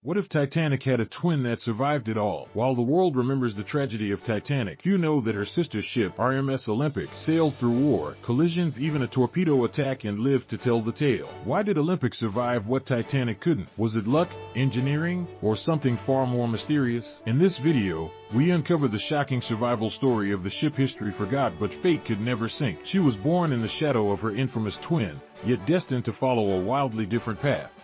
What if Titanic had a twin that survived it all? While the world remembers the tragedy of Titanic, few know that her sister ship, RMS Olympic, sailed through war, collisions, even a torpedo attack, and lived to tell the tale. Why did Olympic survive what Titanic couldn't? Was it luck, engineering, or something far more mysterious? In this video, we uncover the shocking survival story of the ship history forgot but fate could never sink. She was born in the shadow of her infamous twin, yet destined to follow a wildly different path.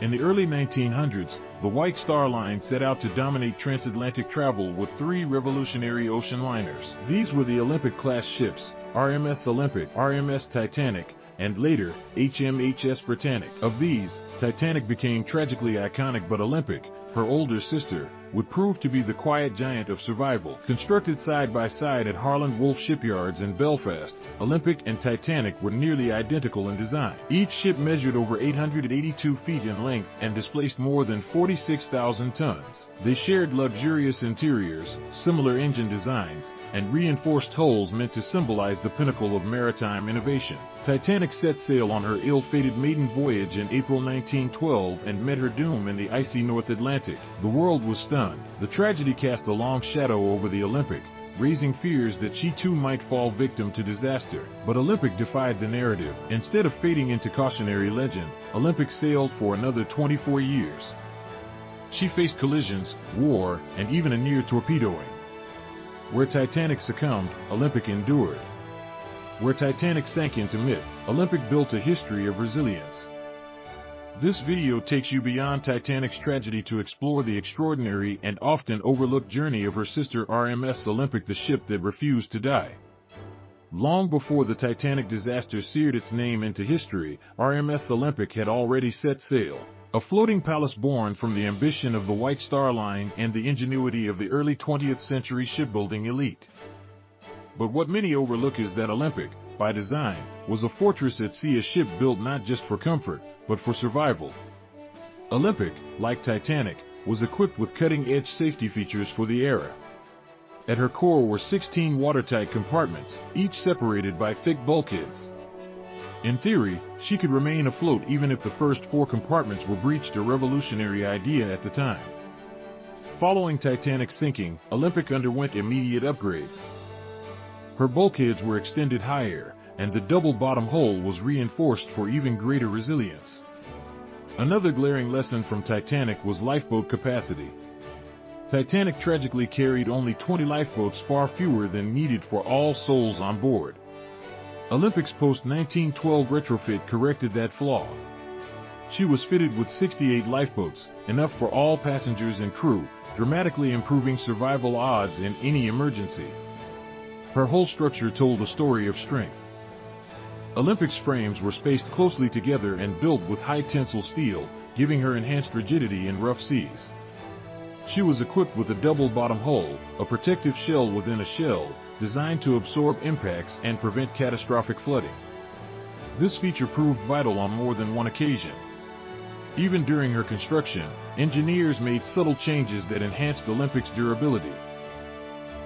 In the early 1900s, the White Star Line set out to dominate transatlantic travel with three revolutionary ocean liners. These were the Olympic-class ships, RMS Olympic, RMS Titanic, and later, HMHS Britannic. Of these, Titanic became tragically iconic, but Olympic, her older sister, would prove to be the quiet giant of survival. Constructed side by side at Harland Wolff shipyards in Belfast, Olympic and Titanic were nearly identical in design. Each ship measured over 882 feet in length and displaced more than 46,000 tons. They shared luxurious interiors, similar engine designs, and reinforced hulls meant to symbolize the pinnacle of maritime innovation. Titanic set sail on her ill-fated maiden voyage in April 1912 and met her doom in the icy North Atlantic. The world was stunned. The tragedy cast a long shadow over the Olympic, raising fears that she too might fall victim to disaster. But Olympic defied the narrative. Instead of fading into cautionary legend, Olympic sailed for another 24 years. She faced collisions, war, and even a near torpedoing. Where Titanic succumbed, Olympic endured. Where Titanic sank into myth, Olympic built a history of resilience. This video takes you beyond Titanic's tragedy to explore the extraordinary and often overlooked journey of her sister RMS Olympic, the ship that refused to die. Long before the Titanic disaster seared its name into history, RMS Olympic had already set sail. A floating palace born from the ambition of the White Star Line and the ingenuity of the early 20th century shipbuilding elite. But what many overlook is that Olympic, by design, was a fortress at sea, a ship built not just for comfort, but for survival. Olympic, like Titanic, was equipped with cutting-edge safety features for the era. At her core were 16 watertight compartments, each separated by thick bulkheads. In theory, she could remain afloat even if the first 4 compartments were breached, a revolutionary idea at the time. Following Titanic's sinking, Olympic underwent immediate upgrades. Her bulkheads were extended higher, and the double bottom hull was reinforced for even greater resilience. Another glaring lesson from Titanic was lifeboat capacity. Titanic tragically carried only 20 lifeboats, far fewer than needed for all souls on board. Olympic's post-1912 retrofit corrected that flaw. She was fitted with 68 lifeboats, enough for all passengers and crew, dramatically improving survival odds in any emergency. Her whole structure told a story of strength. Olympic's frames were spaced closely together and built with high-tensile steel, giving her enhanced rigidity in rough seas. She was equipped with a double-bottom hull, a protective shell within a shell, designed to absorb impacts and prevent catastrophic flooding. This feature proved vital on more than one occasion. Even during her construction, engineers made subtle changes that enhanced Olympic's durability.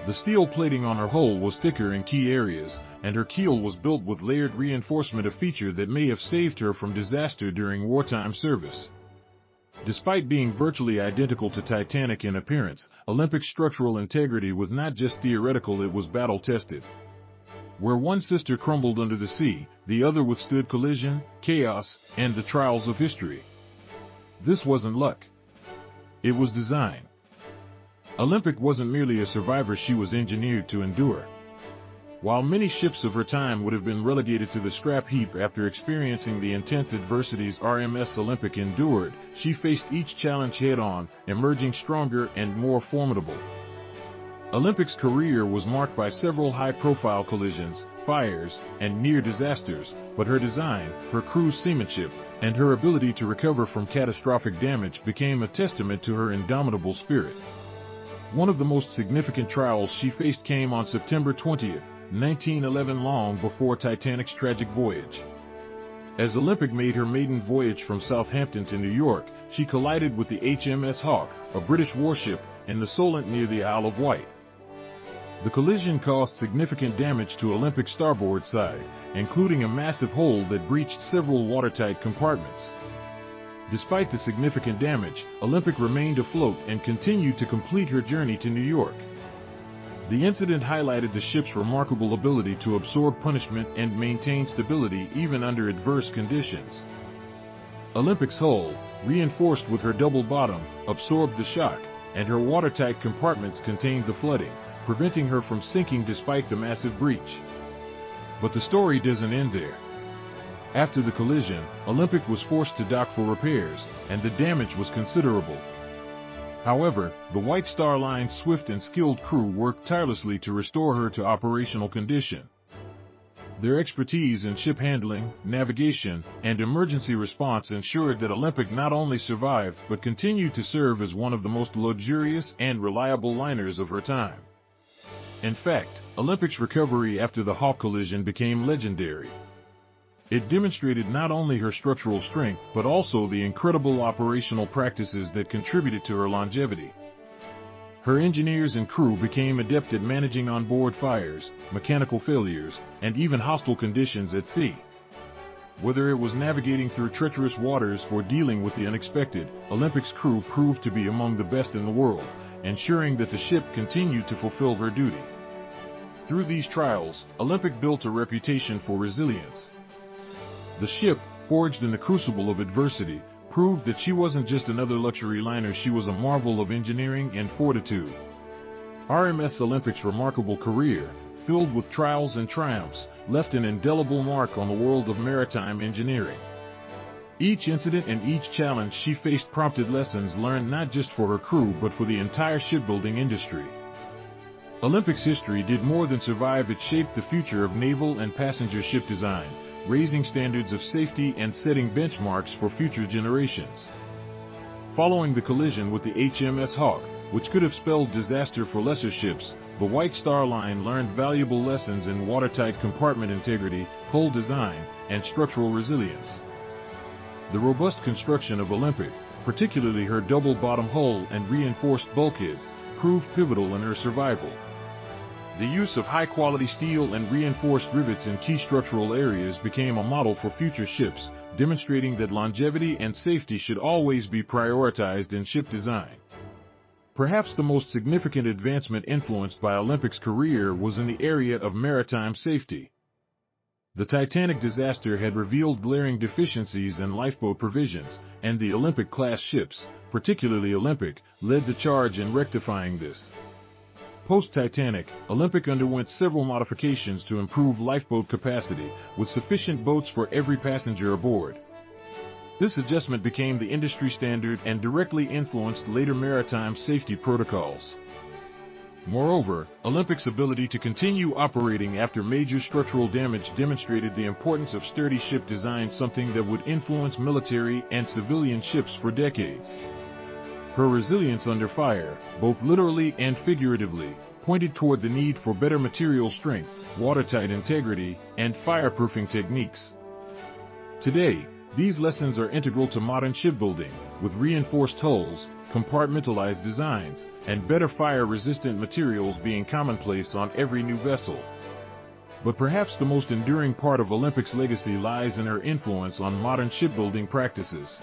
The steel plating on her hull was thicker in key areas, and her keel was built with layered reinforcement, a feature that may have saved her from disaster during wartime service. Despite being virtually identical to Titanic in appearance, Olympic's structural integrity was not just theoretical, it was battle-tested. Where one sister crumbled under the sea, the other withstood collision, chaos, and the trials of history. This wasn't luck. It was design. Olympic wasn't merely a survivor, she was engineered to endure. While many ships of her time would have been relegated to the scrap heap after experiencing the intense adversities RMS Olympic endured, she faced each challenge head-on, emerging stronger and more formidable. Olympic's career was marked by several high-profile collisions, fires, and near disasters, but her design, her crew's seamanship, and her ability to recover from catastrophic damage became a testament to her indomitable spirit. One of the most significant trials she faced came on September 20, 1911, long before Titanic's tragic voyage. As Olympic made her maiden voyage from Southampton to New York, she collided with the HMS Hawke, a British warship, in the Solent near the Isle of Wight. The collision caused significant damage to Olympic's starboard side, including a massive hole that breached several watertight compartments. Despite the significant damage, Olympic remained afloat and continued to complete her journey to New York. The incident highlighted the ship's remarkable ability to absorb punishment and maintain stability even under adverse conditions. Olympic's hull, reinforced with her double bottom, absorbed the shock, and her watertight compartments contained the flooding, preventing her from sinking despite the massive breach. But the story doesn't end there. After the collision, Olympic was forced to dock for repairs, and the damage was considerable. However, the White Star Line's swift and skilled crew worked tirelessly to restore her to operational condition. Their expertise in ship handling, navigation, and emergency response ensured that Olympic not only survived but continued to serve as one of the most luxurious and reliable liners of her time. In fact, Olympic's recovery after the Hawk collision became legendary. It demonstrated not only her structural strength but also the incredible operational practices that contributed to her longevity. Her engineers and crew became adept at managing onboard fires, mechanical failures, and even hostile conditions at sea. Whether it was navigating through treacherous waters or dealing with the unexpected, Olympic's crew proved to be among the best in the world, ensuring that the ship continued to fulfill her duty. Through these trials, Olympic built a reputation for resilience. The ship, forged in the crucible of adversity, proved that she wasn't just another luxury liner, she was a marvel of engineering and fortitude. RMS Olympic's remarkable career, filled with trials and triumphs, left an indelible mark on the world of maritime engineering. Each incident and each challenge she faced prompted lessons learned not just for her crew but for the entire shipbuilding industry. Olympic's history did more than survive, it shaped the future of naval and passenger ship design, raising standards of safety and setting benchmarks for future generations. Following the collision with the HMS Hawk, which could have spelled disaster for lesser ships, the White Star Line learned valuable lessons in watertight compartment integrity, hull design, and structural resilience. The robust construction of Olympic, particularly her double-bottom hull and reinforced bulkheads, proved pivotal in her survival. The use of high-quality steel and reinforced rivets in key structural areas became a model for future ships, demonstrating that longevity and safety should always be prioritized in ship design. Perhaps the most significant advancement influenced by Olympic's career was in the area of maritime safety. The Titanic disaster had revealed glaring deficiencies in lifeboat provisions, and the Olympic-class ships, particularly Olympic, led the charge in rectifying this. Post-Titanic, Olympic underwent several modifications to improve lifeboat capacity, with sufficient boats for every passenger aboard. This adjustment became the industry standard and directly influenced later maritime safety protocols. Moreover, Olympic's ability to continue operating after major structural damage demonstrated the importance of sturdy ship design, something that would influence military and civilian ships for decades. Her resilience under fire, both literally and figuratively, pointed toward the need for better material strength, watertight integrity, and fireproofing techniques. Today, these lessons are integral to modern shipbuilding, with reinforced hulls, compartmentalized designs, and better fire-resistant materials being commonplace on every new vessel. But perhaps the most enduring part of Olympic's legacy lies in her influence on modern shipbuilding practices.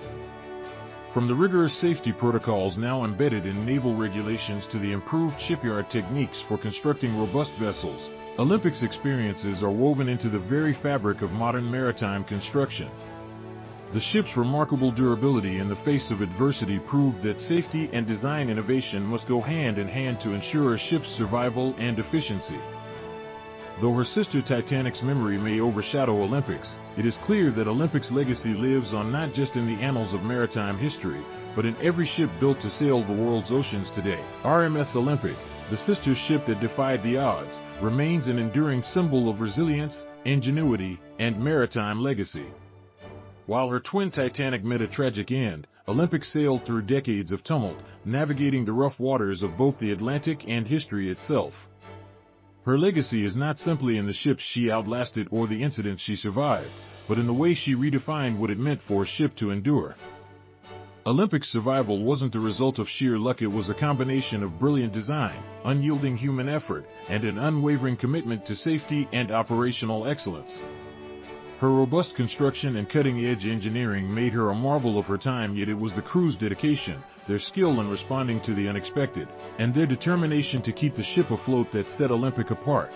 From the rigorous safety protocols now embedded in naval regulations to the improved shipyard techniques for constructing robust vessels, Olympic's experiences are woven into the very fabric of modern maritime construction. The ship's remarkable durability in the face of adversity proved that safety and design innovation must go hand in hand to ensure a ship's survival and efficiency. Though her sister Titanic's memory may overshadow Olympic's, it is clear that Olympic's legacy lives on not just in the annals of maritime history, but in every ship built to sail the world's oceans today. RMS Olympic, the sister ship that defied the odds, remains an enduring symbol of resilience, ingenuity, and maritime legacy. While her twin Titanic met a tragic end, Olympic sailed through decades of tumult, navigating the rough waters of both the Atlantic and history itself. Her legacy is not simply in the ships she outlasted or the incidents she survived, but in the way she redefined what it meant for a ship to endure. Olympic's survival wasn't the result of sheer luck, it was a combination of brilliant design, unyielding human effort, and an unwavering commitment to safety and operational excellence. Her robust construction and cutting-edge engineering made her a marvel of her time, yet it was the crew's dedication, their skill in responding to the unexpected, and their determination to keep the ship afloat that set Olympic apart.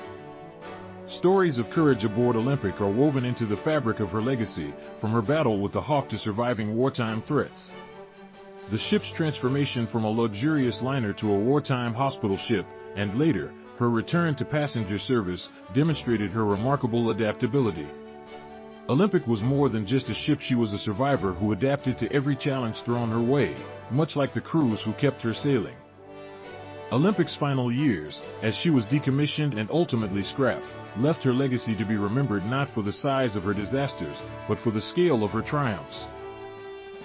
Stories of courage aboard Olympic are woven into the fabric of her legacy, from her battle with the Hawk to surviving wartime threats. The ship's transformation from a luxurious liner to a wartime hospital ship, and later, her return to passenger service, demonstrated her remarkable adaptability. Olympic was more than just a ship, she was a survivor who adapted to every challenge thrown her way, much like the crews who kept her sailing. Olympic's final years, as she was decommissioned and ultimately scrapped, left her legacy to be remembered not for the size of her disasters, but for the scale of her triumphs.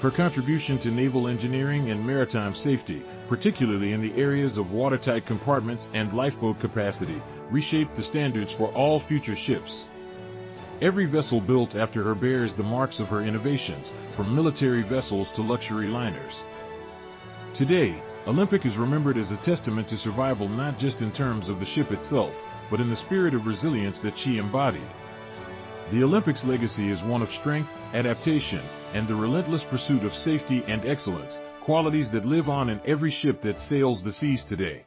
Her contribution to naval engineering and maritime safety, particularly in the areas of watertight compartments and lifeboat capacity, reshaped the standards for all future ships. Every vessel built after her bears the marks of her innovations, from military vessels to luxury liners. Today, Olympic is remembered as a testament to survival not just in terms of the ship itself, but in the spirit of resilience that she embodied. The Olympic's legacy is one of strength, adaptation, and the relentless pursuit of safety and excellence, qualities that live on in every ship that sails the seas today.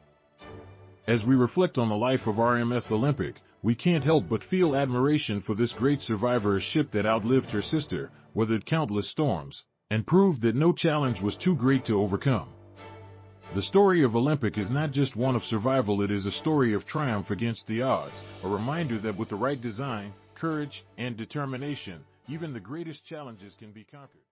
As we reflect on the life of RMS Olympic, we can't help but feel admiration for this great survivor, a ship that outlived her sister, weathered countless storms, and proved that no challenge was too great to overcome. The story of Olympic is not just one of survival, it is a story of triumph against the odds, a reminder that with the right design, courage, and determination, even the greatest challenges can be conquered.